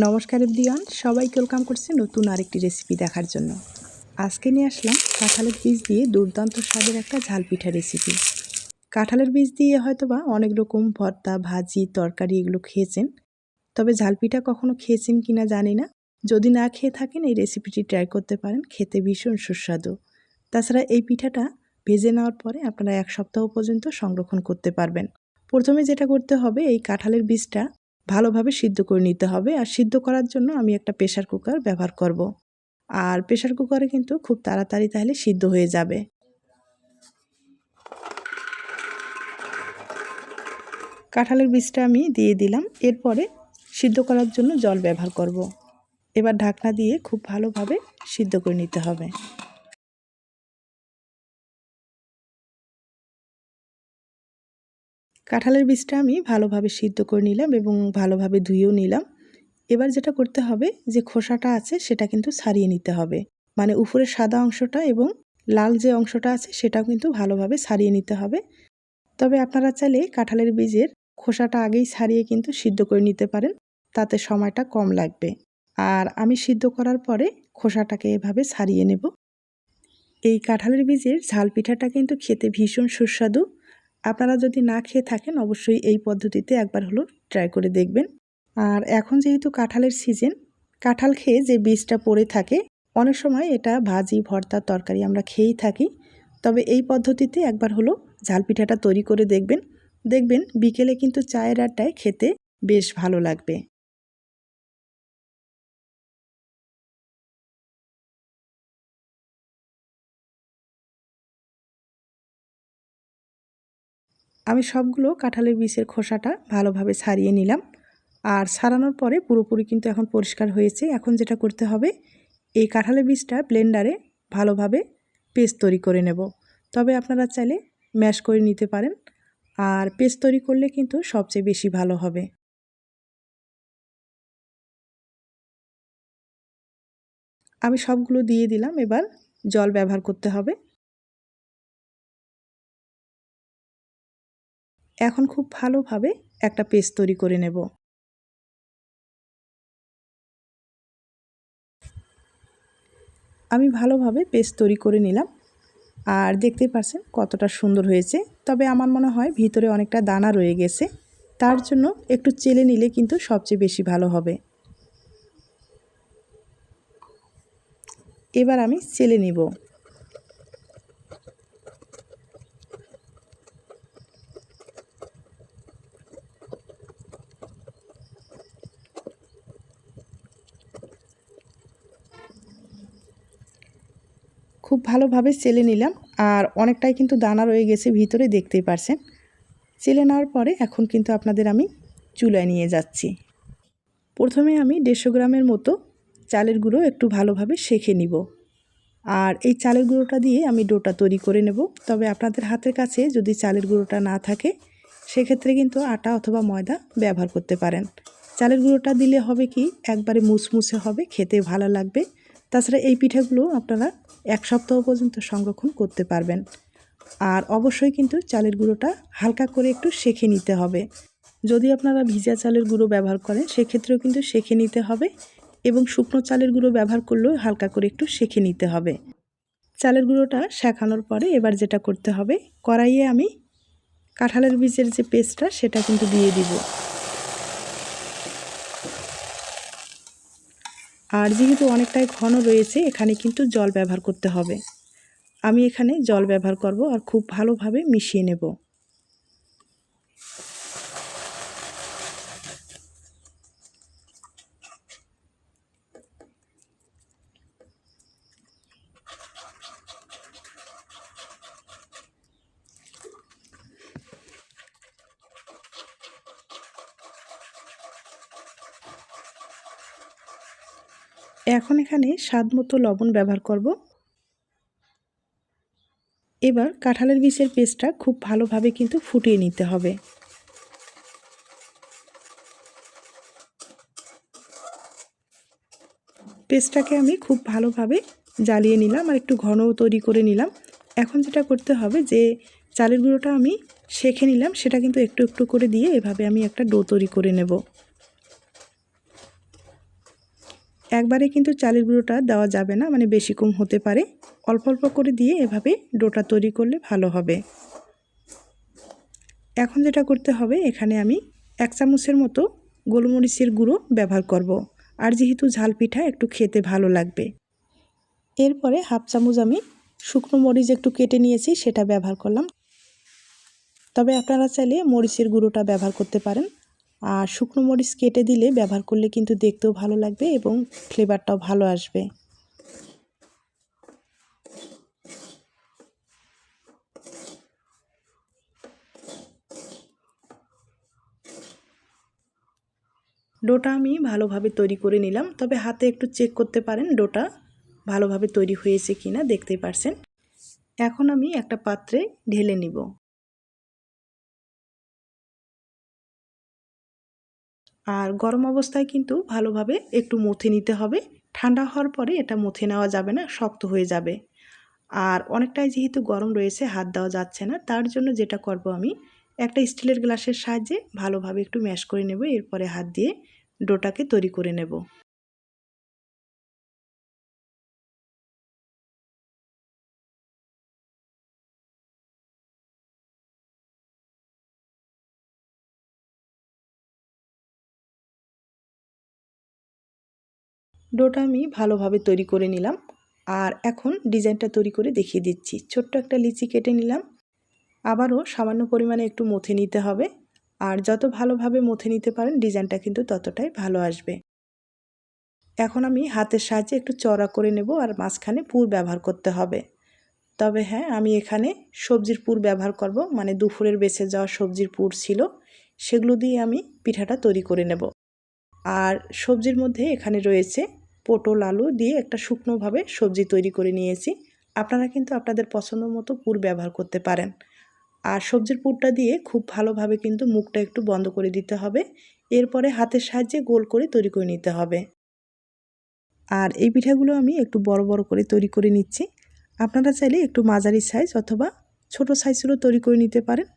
নমস্কার এভরিওয়ান, সবাইকে ওয়েলকাম করছি নতুন আরেকটি রেসিপি দেখার জন্য। আজকে নিয়ে আসলাম কাঁঠালের বীজ দিয়ে দুর্দান্ত স্বাদের একটা ঝাল পিঠা রেসিপি। কাঁঠালের বীজ দিয়ে হয়তোবা অনেক রকম ভর্তা, ভাজি, তরকারি এগুলো খেয়েছেন, তবে ঝাল পিঠা কখনো খেয়েছেন কিনা জানি না। যদি না খেয়ে থাকেন এই রেসিপিটি ট্রাই করতে পারেন, খেতে ভীষণ সুস্বাদু। তাছাড়া এই পিঠাটা ভেজে নেওয়ার পরে আপনারা 1 সপ্তাহ পর্যন্ত সংরক্ষণ করতে পারবেন। প্রথমে যেটা করতে হবে, এই কাঁঠালের বীজটা ভালোভাবে সিদ্ধ করে নিতে হবে। আর সিদ্ধ করার জন্য আমি একটা প্রেসার কুকার ব্যবহার করব। আর প্রেসার কুকারে কিন্তু খুব তাড়াতাড়ি তাহলে সিদ্ধ হয়ে যাবে। কাঁঠালের বীজটা আমি দিয়ে দিলাম, এরপরে সিদ্ধ করার জন্য জল ব্যবহার করব। এবার ঢাকনা দিয়ে খুব ভালোভাবে সিদ্ধ করে নিতে হবে। কাঁঠালের বীজটা আমি ভালোভাবে সিদ্ধ করে নিলাম এবং ভালোভাবে ধুয়েও নিলাম। এবার যেটা করতে হবে, যে খোসাটা আছে সেটা কিন্তু ছাড়িয়ে নিতে হবে। মানে উপরের সাদা অংশটা এবং লাল যে অংশটা আছে সেটাও কিন্তু ভালোভাবে ছাড়িয়ে নিতে হবে। তবে আপনারা চাইলে কাঁঠালের বীজের খোসাটা আগেই ছাড়িয়ে কিন্তু সিদ্ধ করে নিতে পারেন, তাতে সময়টা কম লাগবে। আর আমি সিদ্ধ করার পরে খোসাটাকে এভাবে ছাড়িয়ে নেব। এই কাঁঠালের বীজের ঝাল পিঠাটা কিন্তু খেতে ভীষণ সুস্বাদু। আপনারা যদি না খেয়ে থাকেন অবশ্যই এই পদ্ধতিতে একবার হলো ট্রাই করে দেখবেন। আর এখন যেহেতু কাঁঠালের সিজন, কাঁঠাল খেয়ে যে বীজটা পড়ে থাকে অনেক সময় এটা ভাজি, ভর্তা, তরকারি আমরা খেয়েই থাকি। তবে এই পদ্ধতিতে একবার হলো ঝাল পিঠাটা তৈরি করে দেখবেন, দেখবেন বিকেলে কিন্তু চায়ের আড্ডায় খেতে বেশ ভালো লাগবে। আমি সবগুলো কাঁঠালের বীজের খোসাটা ভালোভাবে ছাড়িয়ে নিলাম। আর ছাড়ানোর পরে পুরোপুরি কিন্তু এখন পরিষ্কার হয়েছে। এখন যেটা করতে হবে, এই কাঁঠালের বীজটা ব্লেন্ডারে ভালোভাবে পেস্ট তৈরি করে নেব। তবে আপনারা চাইলে ম্যাশ করে নিতে পারেন, আর পেস্ট তৈরি করলে কিন্তু সবচেয়ে বেশি ভালো হবে। আমি সবগুলো দিয়ে দিলাম, এবার জল ব্যবহার করতে হবে। এখন খুব ভালোভাবে একটা পেস্ট তৈরি করে নেব। আমি ভালোভাবে পেস্ট তৈরি করে নিলাম, আর দেখতেই পাচ্ছেন কতটা সুন্দর হয়েছে। তবে আমার মনে হয় ভিতরে অনেকটা দানা রয়ে গেছে, তার জন্য একটু চেলে নিলে কিন্তু সবচেয়ে বেশি ভালো হবে। এবার আমি চেলে নিব। খুব ভালোভাবে চেলে নিলাম, আর অনেকটাই কিন্তু দানা রয়ে গেছে ভিতরে, দেখতেই পারছেন। চেলে নেওয়ার পরে এখন কিন্তু আপনাদের আমি চুলায় নিয়ে যাচ্ছি। প্রথমে আমি 150 গ্রামের মতো চালের গুঁড়ো একটু ভালোভাবে সেঁকে নিব। আর এই চালের গুঁড়োটা দিয়ে আমি ডোটা তৈরি করে নেব। তবে আপনাদের হাতের কাছে যদি চালের গুঁড়োটা না থাকে, সেক্ষেত্রে কিন্তু আটা অথবা ময়দা ব্যবহার করতে পারেন। চালের গুঁড়োটা দিলে হবে কি, একবারে মুসমুসে হবে, খেতে ভালো লাগবে। তাছাড়া এই পিঠাগুলো আপনারা 1 সপ্তাহ পর্যন্ত সংরক্ষণ করতে পারবেন। আর অবশ্যই কিন্তু চালের গুঁড়োটা হালকা করে একটু সেঁকে নিতে হবে। যদি আপনারা ভিজা চালের গুঁড়ো ব্যবহার করেন সেক্ষেত্রেও কিন্তু সেঁকে নিতে হবে, এবং শুকনো চালের গুঁড়ো ব্যবহার করলেও হালকা করে একটু সেঁকে নিতে হবে। চালের গুঁড়োটা সেঁকানোর পরে এবার যেটা করতে হবে, কড়াইয়ে আমি কাঁঠালের বীজের যে পেস্টটা সেটা কিন্তু দিয়ে দিব। আর যেহেতু অনেকটাই ঘন রয়েছে, এখানে কিন্তু জল ব্যবহার করতে হবে। আমি এখানে জল ব্যবহার করব আর খুব ভালোভাবে মিশিয়ে নেব। এখন এখানে স্বাদ মতো লবণ ব্যবহার করব। এবার কাঁঠালের বীজের পেস্টটা খুব ভালোভাবে কিন্তু ফুটিয়ে নিতে হবে। পেস্টটাকে আমি খুব ভালোভাবে জ্বালিয়ে নিলাম আর একটু ঘনও তৈরি করে নিলাম। এখন যেটা করতে হবে, যে চালের গুঁড়োটা আমি সেঁকে নিলাম সেটা কিন্তু একটু একটু করে দিয়ে এভাবে আমি একটা ডো তৈরি করে নেব। একবারে কিন্তু চালের গুঁড়োটা দেওয়া যাবে না, মানে বেশি কম হতে পারে। অল্প অল্প করে দিয়ে এভাবে ডোটা তৈরি করলে ভালো হবে। এখন যেটা করতে হবে, এখানে আমি 1 চামচের মতো গোলমরিচের গুঁড়ো ব্যবহার করব। আর যেহেতু ঝাল পিঠা একটু খেতে ভালো লাগবে। এরপরে 1/2 চামচ আমি শুকনো মরিচ একটু কেটে নিয়েছি, সেটা ব্যবহার করলাম। তবে আপনারা চাইলে মরিচের গুঁড়োটা ব্যবহার করতে পারেন। আর শুকনো মরিচ কেটে দিলে ব্যবহার করলে কিন্তু দেখতেও ভালো লাগবে এবং ফ্লেভারটাও ভালো আসবে। ডোটা আমি ভালোভাবে তৈরি করে নিলাম। তবে হাতে একটু চেক করতে পারেন ডোটা ভালোভাবে তৈরি হয়েছে কিনা, দেখতেই পারছেন। এখন আমি একটা পাত্রে ঢেলে নিব। আর গরম অবস্থায় কিন্তু ভালোভাবে একটু মথে নিতে হবে। ঠান্ডা হওয়ার পরে এটা মথে নেওয়া যাবে না, শক্ত হয়ে যাবে। আর অনেকটাই যেহেতু গরম রয়েছে, হাত দেওয়া যাচ্ছে না। তার জন্য যেটা করব, আমি একটা স্টিলের গ্লাসের সাহায্যে ভালোভাবে একটু ম্যাশ করে নেব। এরপরে হাত দিয়ে ডোটাকে তৈরি করে নেব। ডোটা আমি ভালোভাবে তৈরি করে নিলাম। আর এখন ডিজাইনটা তৈরি করে দেখিয়ে দিচ্ছি। ছোট্ট একটা লিচি কেটে নিলাম। আবারও সামান্য পরিমাণে একটু মথে নিতে হবে। আর যত ভালোভাবে মথে নিতে পারেন ডিজাইনটা কিন্তু ততটাই ভালো আসবে। এখন আমি হাতের সাহায্যে একটু চওড়া করে নেব আর মাঝখানে পুর ব্যবহার করতে হবে। তবে হ্যাঁ, আমি এখানে সবজির পুর ব্যবহার করব, মানে দুপুরের বেঁচে যাওয়া সবজির পুর ছিল, সেগুলো দিয়ে আমি পিঠাটা তৈরি করে নেব। আর সবজির মধ্যে এখানে রয়েছে পটল, আলু দিয়ে একটা শুকনোভাবে সবজি তৈরি করে নিয়েছি। আপনারা কিন্তু আপনাদের পছন্দ মতো পুর ব্যবহার করতে পারেন। আর সবজির পুরটা দিয়ে খুব ভালোভাবে কিন্তু মুখটা একটু বন্ধ করে দিতে হবে। এরপরে হাতের সাহায্যে গোল করে তৈরি করে নিতে হবে। আর এই পিঠাগুলো আমি একটু বড় বড় করে তৈরি করে নিচ্ছি। আপনারা চাইলে একটু মাঝারি সাইজ অথবা ছোট সাইজেরও তৈরি করে নিতে পারেন।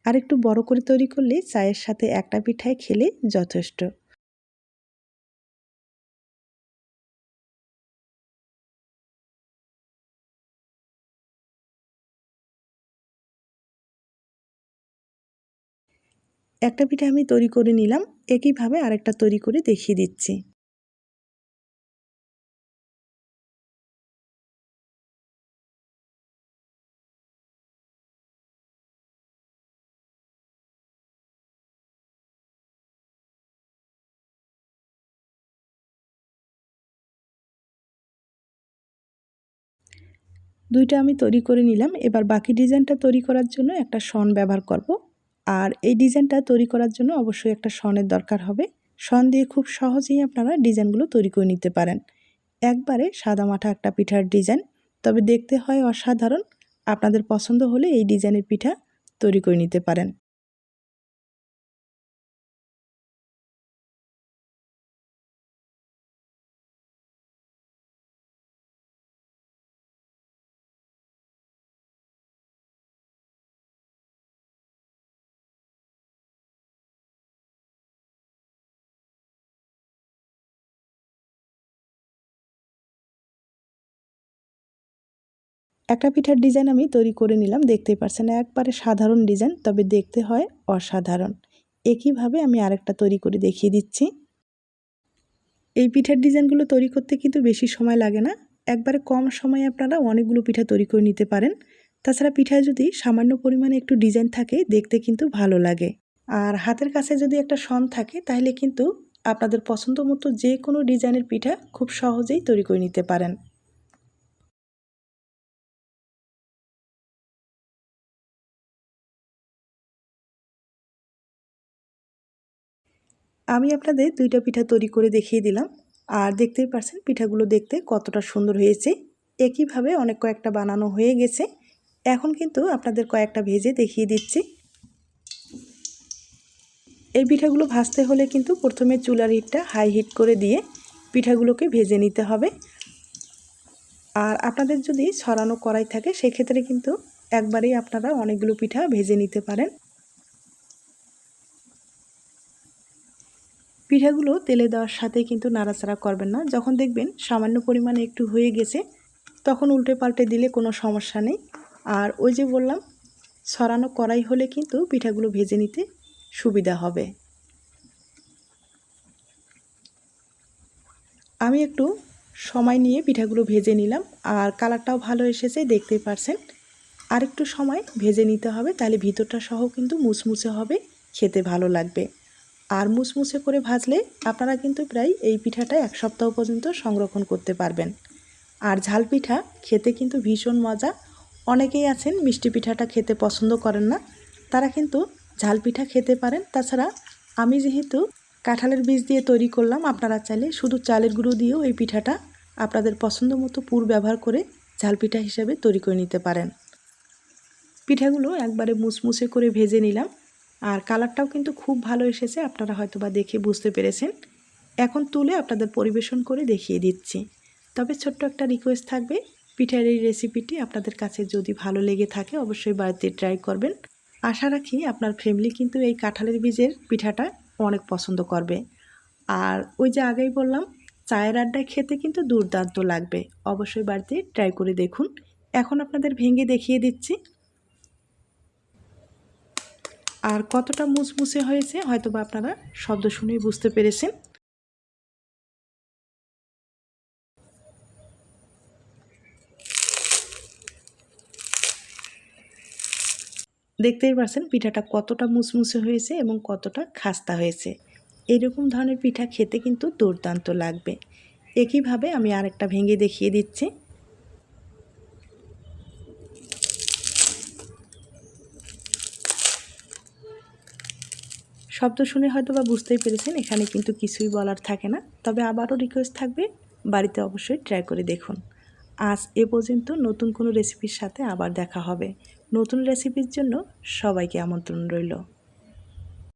আর একটু বড় করে তৈরি করলে চায়ের সাথে একটা পিঠায় খেলে যথেষ্ট। একটা পিঠা আমি তৈরি করে নিলাম, একইভাবে আরেকটা তৈরি করে দেখিয়ে দিচ্ছি। দুইটা আমি তৈরি করে নিলাম। এবার বাকি ডিজাইনটা তৈরি করার জন্য একটা শন ব্যবহার করব। আর এই ডিজাইনটা তৈরি করার জন্য অবশ্যই একটা শনের দরকার হবে। শন দিয়ে খুব সহজেই আপনারা ডিজাইনগুলো তৈরি করে নিতে পারেন। একবারে সাদামাটা একটা পিঠার ডিজাইন, তবে দেখতে হয় অসাধারণ। আপনাদের পছন্দ হলে এই ডিজাইনের পিঠা তৈরি করে নিতে পারেন। একটা পিঠার ডিজাইন আমি তৈরি করে নিলাম, দেখতেই পারছেন একবারে সাধারণ ডিজাইন, তবে দেখতে হয় অসাধারণ। একইভাবে আমি আরেকটা তৈরি করে দেখিয়ে দিচ্ছি। এই পিঠার ডিজাইনগুলো তৈরি করতে কিন্তু বেশি সময় লাগে না। একবারে কম সময়ে আপনারা অনেকগুলো পিঠা তৈরি করে নিতে পারেন। তাছাড়া পিঠায় যদি সামান্য পরিমাণে একটু ডিজাইন থাকে, দেখতে কিন্তু ভালো লাগে। আর হাতের কাছে যদি একটা শন থাকে, তাহলে কিন্তু আপনাদের পছন্দ মতো যে কোনো ডিজাইনের পিঠা খুব সহজেই তৈরি করে নিতে পারেন। আমি আপনাদের দুইটা পিঠা তৈরি করে দেখিয়ে দিলাম। আর দেখতেই পারছেন পিঠাগুলো দেখতে কতটা সুন্দর হয়েছে। একইভাবে অনেক কয়েকটা বানানো হয়ে গেছে। এখন কিন্তু আপনাদের কয়েকটা ভেজে দেখিয়ে দিচ্ছি। এই পিঠাগুলো ভাজতে হলে কিন্তু প্রথমে চুলার হিটটা হাই হিট করে দিয়ে পিঠাগুলোকে ভেজে নিতে হবে। আর আপনাদের যদি ছড়ানো কড়াই থাকে, সেক্ষেত্রে কিন্তু একবারেই আপনারা অনেকগুলো পিঠা ভেজে নিতে পারেন। পিঠাগুলো তেলে দেওয়ার সাথে কিন্তু নাড়াচাড়া করবেন না। যখন দেখবেন সামান্য পরিমাণে একটু হয়ে গেছে তখন উল্টে পাল্টে দিলে কোনো সমস্যা নেই। আর ওই যে বললাম, ছড়ানো কড়াই হলে কিন্তু পিঠাগুলো ভেজে নিতে সুবিধা হবে। আমি একটু সময় নিয়ে পিঠাগুলো ভেজে নিলাম, আর কালারটাও ভালো এসেছে, দেখতেই পারছেন। আর একটু সময় ভেজে নিতে হবে, তাহলে ভিতরটা সহ কিন্তু মুচমুচে হবে, খেতে ভালো লাগবে। আর মুচমুচে করে ভাজলে আপনারা কিন্তু প্রায় এই পিঠাটা 1 সপ্তাহ পর্যন্ত সংরক্ষণ করতে পারবেন। আর ঝাল পিঠা খেতে কিন্তু ভীষণ মজা। অনেকেই আছেন মিষ্টি পিঠাটা খেতে পছন্দ করেন না, তারা কিন্তু ঝাল পিঠা খেতে পারেন। তাছাড়া আমি যেহেতু কাঁঠালের বীজ দিয়ে তৈরি করলাম, আপনারা চাইলে শুধু চালের গুঁড়ো দিয়েও এই পিঠাটা আপনাদের পছন্দ মতো পুর ব্যবহার করে ঝাল পিঠা হিসেবে তৈরি করে নিতে পারেন। পিঠাগুলো একবারে মুচমুচে করে ভেজে নিলাম, আর কালারটাও কিন্তু খুব ভালো এসেছে, আপনারা হয়তো বা দেখে বুঝতে পেরেছেন। এখন তুলে আপনাদের পরিবেশন করে দেখিয়ে দিচ্ছি। তবে ছোট্ট একটা রিকোয়েস্ট থাকবে, পিঠার এই রেসিপিটি আপনাদের কাছে যদি ভালো লেগে থাকে অবশ্যই বাড়িতে ট্রাই করবেন। আশা রাখি আপনার ফ্যামিলি কিন্তু এই কাঁঠালের বীজের পিঠাটা অনেক পছন্দ করবে। আর ওই যে আগেই বললাম, চায়ের আড্ডায় খেতে কিন্তু দুর্দান্ত লাগবে। অবশ্যই বাড়িতে ট্রাই করে দেখুন। এখন আপনাদের ভেঙে দেখিয়ে দিচ্ছি। আর কতটা মুচমুচে হয়েছে হয়তোবা আপনারা শব্দ শুনেই বুঝতে পেরেছেন। দেখতেই পাচ্ছেন পিঠাটা কতটা মুচমুচে হয়েছে এবং কতটা খাস্তা হয়েছে। এরকম ধরনের পিঠা খেতে কিন্তু দুর্দান্ত লাগবে। একইভাবে আমি আরেকটা ভেঙে দেখিয়ে দিচ্ছি। শব্দ শুনে হয়তো বা বুঝতেই পেরেছেন, এখানে কিন্তু কিছুই বলার থাকে না। তবে আবারও রিকোয়েস্ট থাকবে, বাড়িতে অবশ্যই ট্রাই করে দেখুন। আজ এ পর্যন্ত, নতুন কোনো রেসিপির সাথে আবার দেখা হবে। নতুন রেসিপির জন্য সবাইকে আমন্ত্রণ রইল।